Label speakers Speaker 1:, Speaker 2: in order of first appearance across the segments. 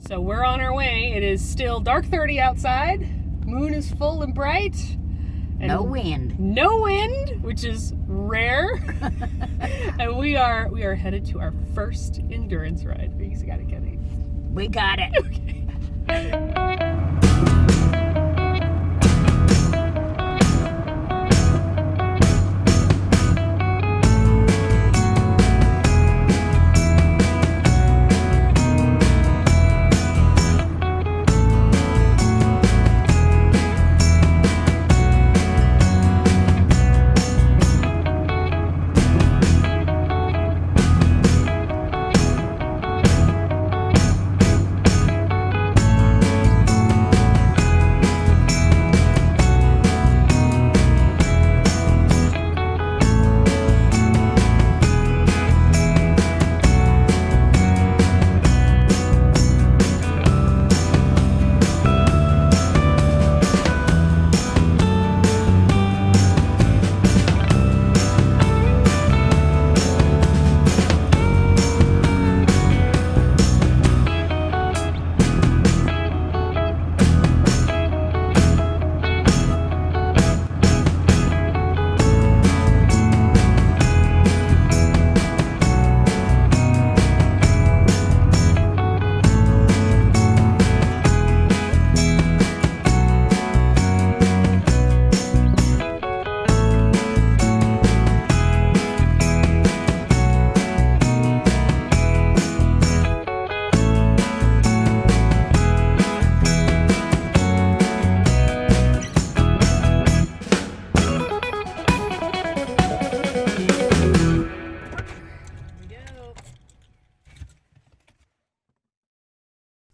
Speaker 1: So we're on our way. It is still dark 30 outside. Moon is full and bright. And
Speaker 2: no wind.
Speaker 1: No wind, which is rare. And we are headed to our first endurance ride. You got it, Kenny.
Speaker 2: We got it.
Speaker 1: Okay.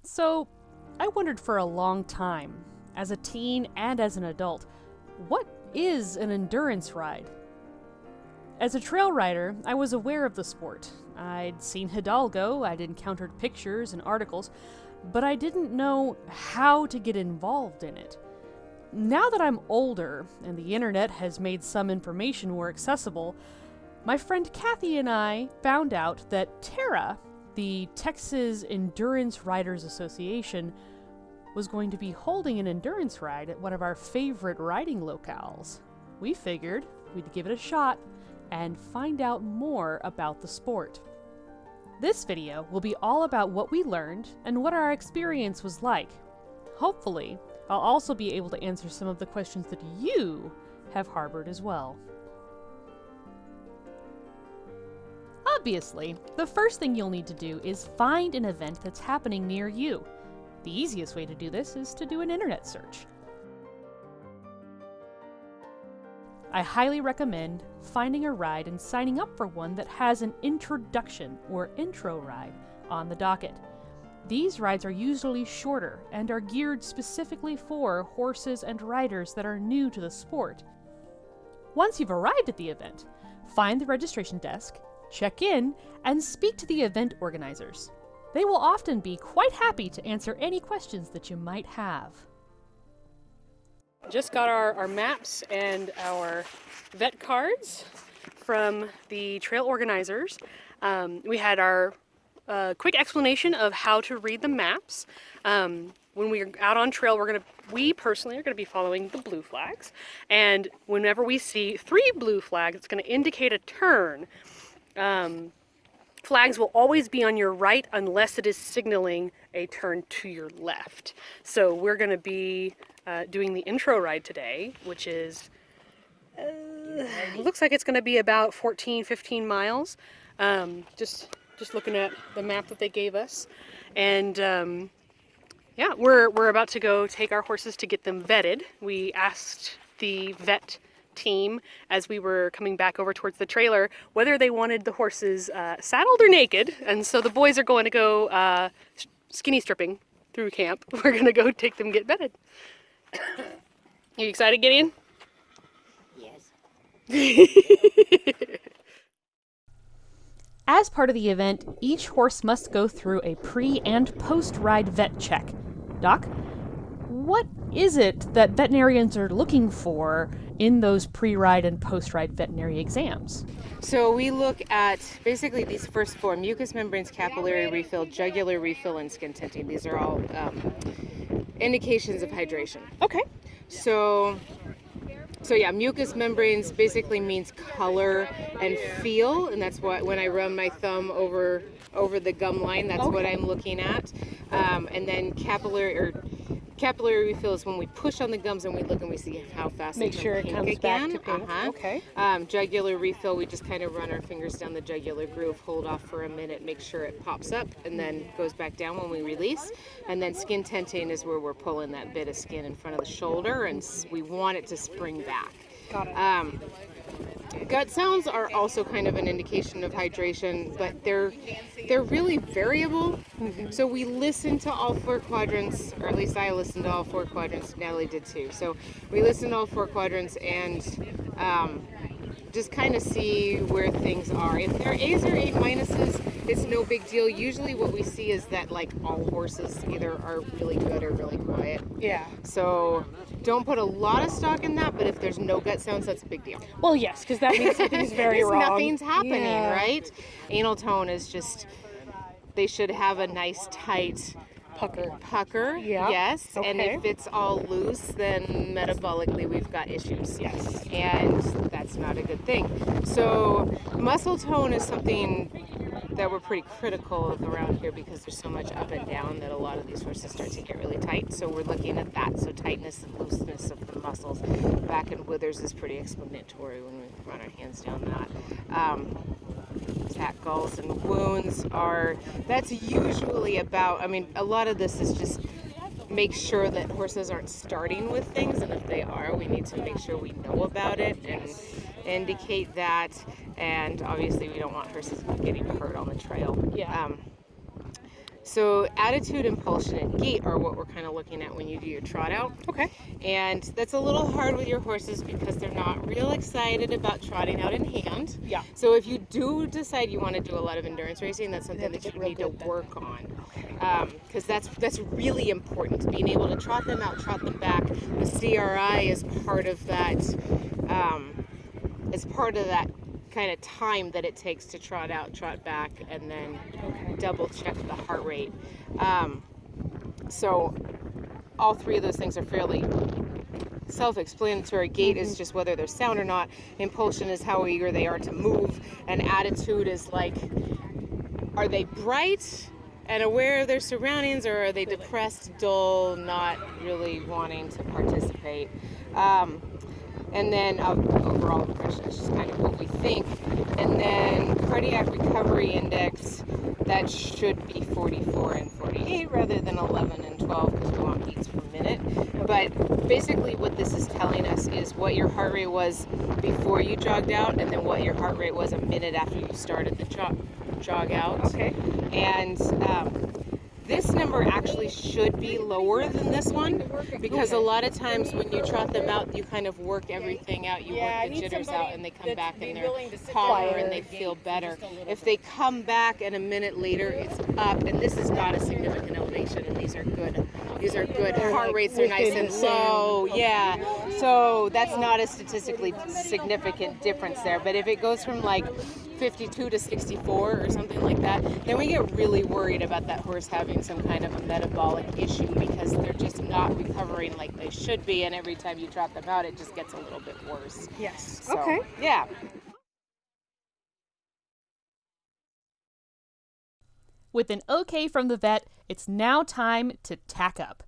Speaker 3: So, I wondered for a long time, as a teen and as an adult, what is an endurance ride? As a trail rider, I was aware of the sport. I'd seen Hidalgo, I'd encountered pictures and articles, but I didn't know how to get involved in it. Now that I'm older, and the internet has made some information more accessible, my friend Kathy and I found out that T.E.R.A, the Texas Endurance Riders Association, was going to be holding an endurance ride at one of our favorite riding locales. We figured we'd give it a shot and find out more about the sport. This video will be all about what we learned and what our experience was like. Hopefully, I'll also be able to answer some of the questions that you have harbored as well. Obviously, the first thing you'll need to do is find an event that's happening near you. The easiest way to do this is to do an internet search. I highly recommend finding a ride and signing up for one that has an introduction or intro ride on the docket. These rides are usually shorter and are geared specifically for horses and riders that are new to the sport. Once you've arrived at the event, find the registration desk, check in, and speak to the event organizers. They will often be quite happy to answer any questions that you might have.
Speaker 1: Just got our maps and our vet cards from the trail organizers. We had our quick explanation of how to read the maps. When we're out on trail, we personally are going to be following the blue flags. And whenever we see 3 blue flags, it's going to indicate a turn. Flags will always be on your right unless it is signaling a turn to your left. So we're going to be doing the intro ride today, which is, looks like it's going to be about 15 miles. Just looking at the map that they gave us. And yeah, we're about to go take our horses to get them vetted. We asked the vet team as we were coming back over towards the trailer whether they wanted the horses saddled or naked, and so the boys are going to go skinny stripping through camp. We're going to go take them get vetted. You excited, Gideon?
Speaker 2: Yes.
Speaker 3: As part of the event, each horse must go through a pre- and post-ride vet check. Doc, what is it that veterinarians are looking for in those pre-ride and post-ride veterinary exams?
Speaker 4: So we look at basically these first four: mucous membranes, capillary refill, jugular refill, and skin tinting. These are all indications of hydration.
Speaker 1: Okay.
Speaker 4: So yeah, mucous membranes basically means color and feel, and that's what when I run my thumb over the gum line, that's what I'm looking at. And then capillary refill is when we push on the gums and we look and we see how fast
Speaker 1: Make
Speaker 4: they
Speaker 1: sure it
Speaker 4: pink
Speaker 1: comes
Speaker 4: again.
Speaker 1: back to pink. Okay.
Speaker 4: Jugular refill, we just kind of run our fingers down the jugular groove, hold off for a minute, make sure it pops up, and then goes back down when we release. And then skin tenting is where we're pulling that bit of skin in front of the shoulder, and we want it to spring back.
Speaker 1: Got it.
Speaker 4: Gut sounds are also kind of an indication of hydration, but they're really variable. So we listen to all four quadrants, or at least I listened to all four quadrants. Natalie did too. So we listen to all four quadrants and just kind of see where things are. If they're A's or A minuses, it's no big deal. Usually what we see is that like all horses either are really good or really quiet.
Speaker 1: Yeah.
Speaker 4: So don't put a lot of stock in that, but if there's no gut sounds, that's a big deal.
Speaker 1: Well, yes, because that means something's very wrong.
Speaker 4: Nothing's happening,
Speaker 1: Yeah.
Speaker 4: right? Anal tone is just, they should have a nice tight pucker.
Speaker 1: Yeah.
Speaker 4: Yes.
Speaker 1: Okay.
Speaker 4: And if it's all loose, then metabolically we've got issues.
Speaker 1: Yes.
Speaker 4: And that's not a good thing. So muscle tone is something that we're pretty critical of around here because there's so much up and down that a lot of these horses start to get really tight. So we're looking at that. So tightness and looseness of the muscles. Back and withers is pretty explanatory when we run our hands down that. Cat galls and wounds that's usually about, I mean, a lot of this is just make sure that horses aren't starting with things, and if they are, we need to make sure we know about it and indicate that. And obviously we don't want horses getting hurt on the trail.
Speaker 1: Yeah.
Speaker 4: So attitude, impulsion, and gait are what we're kind of looking at when you do your trot out.
Speaker 1: Okay.
Speaker 4: And that's a little hard with your horses because they're not real excited about trotting out in hand.
Speaker 1: Yeah.
Speaker 4: So if you do decide you want to do a lot of endurance racing, that's something that you need to work on. Because that's really important. Being able to trot them out, trot them back. The T.E.R.A is part of that. Is part of that kind of time that it takes to trot out, trot back, and then double check the heart rate. So all three of those things are fairly self-explanatory. Gait is just whether they're sound or not. Impulsion is how eager they are to move. And attitude is like, are they bright and aware of their surroundings, or are they depressed, dull, not really wanting to participate? And then overall impression is just kind of what we think. And then cardiac recovery index, that should be 44 and 48 rather than 11 and 12 because we want beats per minute. But basically what this is telling us is what your heart rate was before you jogged out, and then what your heart rate was a minute after you started the jog out.
Speaker 1: Okay.
Speaker 4: And this number actually should be lower than this one because a lot of times when you trot them out, you kind of work everything out. You work the jitters out and they come back and they're calmer and they feel better. If they come back and a minute later it's up, and this is not a significant elevation, and these are good. These are good. Heart rates are nice and low. Yeah. So that's not a statistically significant difference there. But if it goes from like 52 to 64 or something like that, then we get really worried about that horse having some kind of a metabolic issue because they're just not recovering like they should be, and every time you trot them out it just gets a little bit worse.
Speaker 1: Yes.
Speaker 4: So,
Speaker 1: Okay.
Speaker 4: Yeah.
Speaker 3: With an okay from the vet, it's now time to tack up.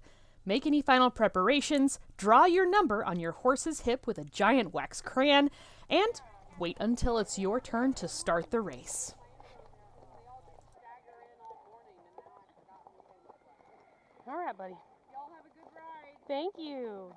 Speaker 3: Make any final preparations, draw your number on your horse's hip with a giant wax crayon, and wait until it's your turn to start the race.
Speaker 1: All right, buddy. Y'all have a good ride. Thank you.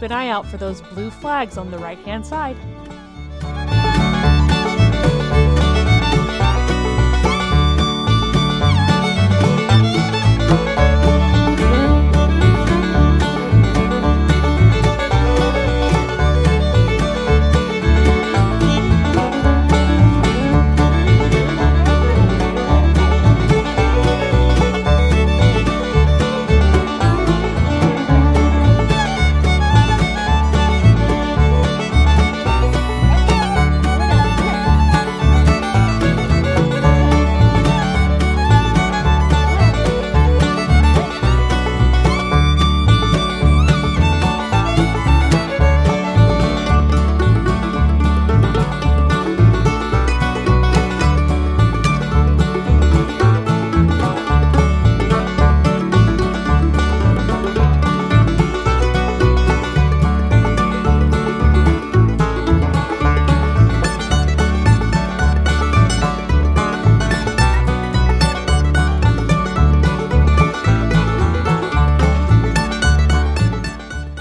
Speaker 3: an eye out for those blue flags on the right-hand side.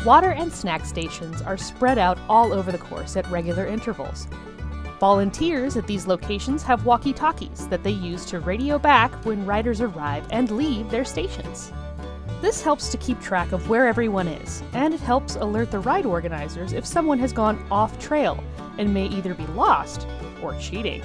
Speaker 3: Water and snack stations are spread out all over the course at regular intervals. Volunteers at these locations have walkie-talkies that they use to radio back when riders arrive and leave their stations. This helps to keep track of where everyone is, and it helps alert the ride organizers if someone has gone off trail and may either be lost or cheating.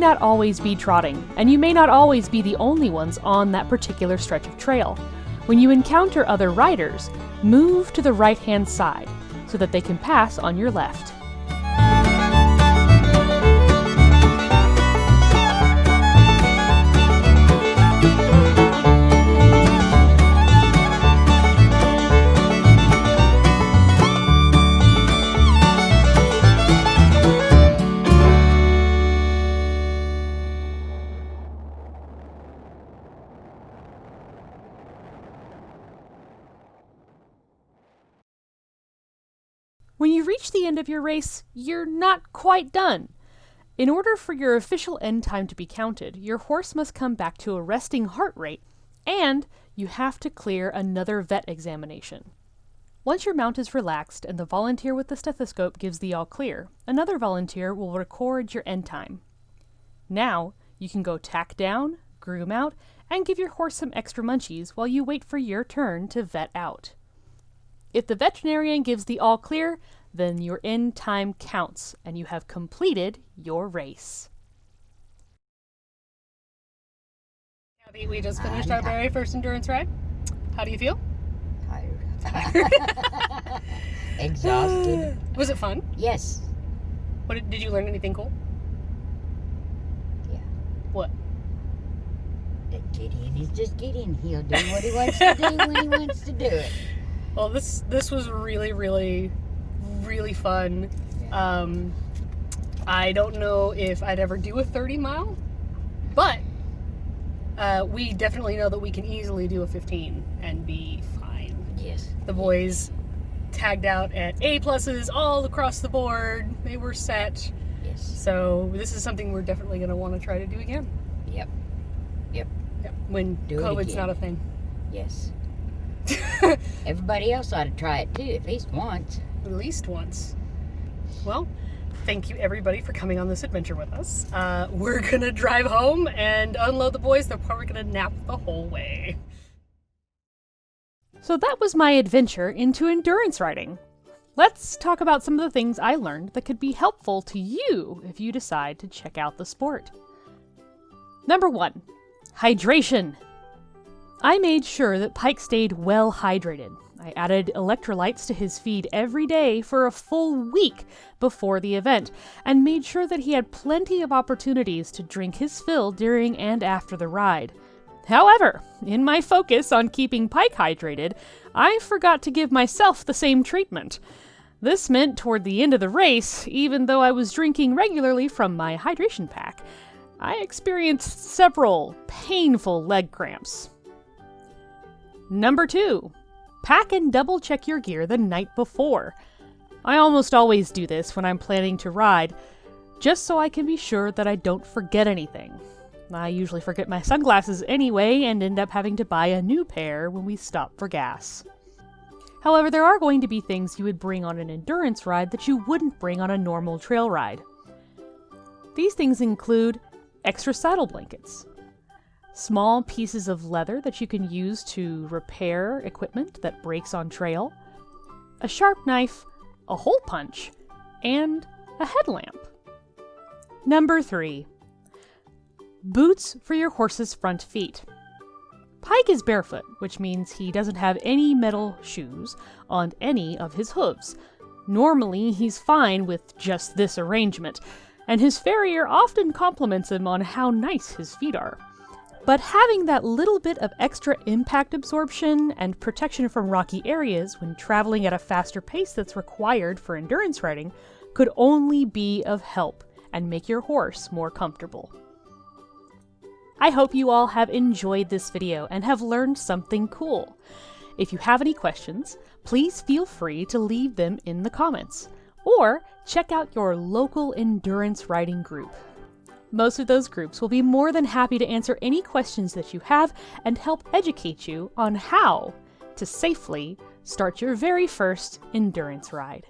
Speaker 3: Not always be trotting, and you may not always be the only ones on that particular stretch of trail. When you encounter other riders, move to the right-hand side so that they can pass on your left. When you reach the end of your race, you're not quite done. In order for your official end time to be counted, your horse must come back to a resting heart rate, and you have to clear another vet examination. Once your mount is relaxed and the volunteer with the stethoscope gives the all clear, another volunteer will record your end time. Now, you can go tack down, groom out, and give your horse some extra munchies while you wait for your turn to vet out. If the veterinarian gives the all clear, then your end time counts and you have completed your race.
Speaker 1: Abby, we just finished our very first endurance ride. How do you feel?
Speaker 2: Tired. Exhausted.
Speaker 1: Was it fun?
Speaker 2: Yes.
Speaker 1: Did you learn anything cool?
Speaker 2: Yeah.
Speaker 1: What?
Speaker 2: That Gideon is just Gideon. He'll do what he wants to do when he wants to do it.
Speaker 1: Well, this was really, really, really fun.
Speaker 2: Yeah.
Speaker 1: I don't know if I'd ever do a 30 mile, but we definitely know that we can easily do a 15 and be fine.
Speaker 2: Yes.
Speaker 1: The boys tagged out at A+s all across the board. They were set.
Speaker 2: Yes.
Speaker 1: So this is something we're definitely going to want to try to do again.
Speaker 2: Yep.
Speaker 1: When
Speaker 2: Do it
Speaker 1: COVID's
Speaker 2: again.
Speaker 1: not a thing.
Speaker 2: Yes. Everybody else ought to try it too, at least once.
Speaker 1: At least once. Well, thank you everybody for coming on this adventure with us. We're gonna drive home and unload the boys. They're probably gonna nap the whole way.
Speaker 3: So that was my adventure into endurance riding. Let's talk about some of the things I learned that could be helpful to you if you decide to check out the sport. Number 1, hydration. I made sure that Pike stayed well hydrated. I added electrolytes to his feed every day for a full week before the event, and made sure that he had plenty of opportunities to drink his fill during and after the ride. However, in my focus on keeping Pike hydrated, I forgot to give myself the same treatment. This meant toward the end of the race, even though I was drinking regularly from my hydration pack, I experienced several painful leg cramps. Number 2, pack and double check your gear the night before. I almost always do this when I'm planning to ride, just so I can be sure that I don't forget anything. I usually forget my sunglasses anyway and end up having to buy a new pair when we stop for gas. However, there are going to be things you would bring on an endurance ride that you wouldn't bring on a normal trail ride. These things include extra saddle blankets, small pieces of leather that you can use to repair equipment that breaks on trail, a sharp knife, a hole punch, and a headlamp. Number 3, boots for your horse's front feet. Pike is barefoot, which means he doesn't have any metal shoes on any of his hooves. Normally, he's fine with just this arrangement, and his farrier often compliments him on how nice his feet are. But having that little bit of extra impact absorption and protection from rocky areas when traveling at a faster pace that's required for endurance riding could only be of help and make your horse more comfortable. I hope you all have enjoyed this video and have learned something cool. If you have any questions, please feel free to leave them in the comments, or check out your local endurance riding group. Most of those groups will be more than happy to answer any questions that you have and help educate you on how to safely start your very first endurance ride.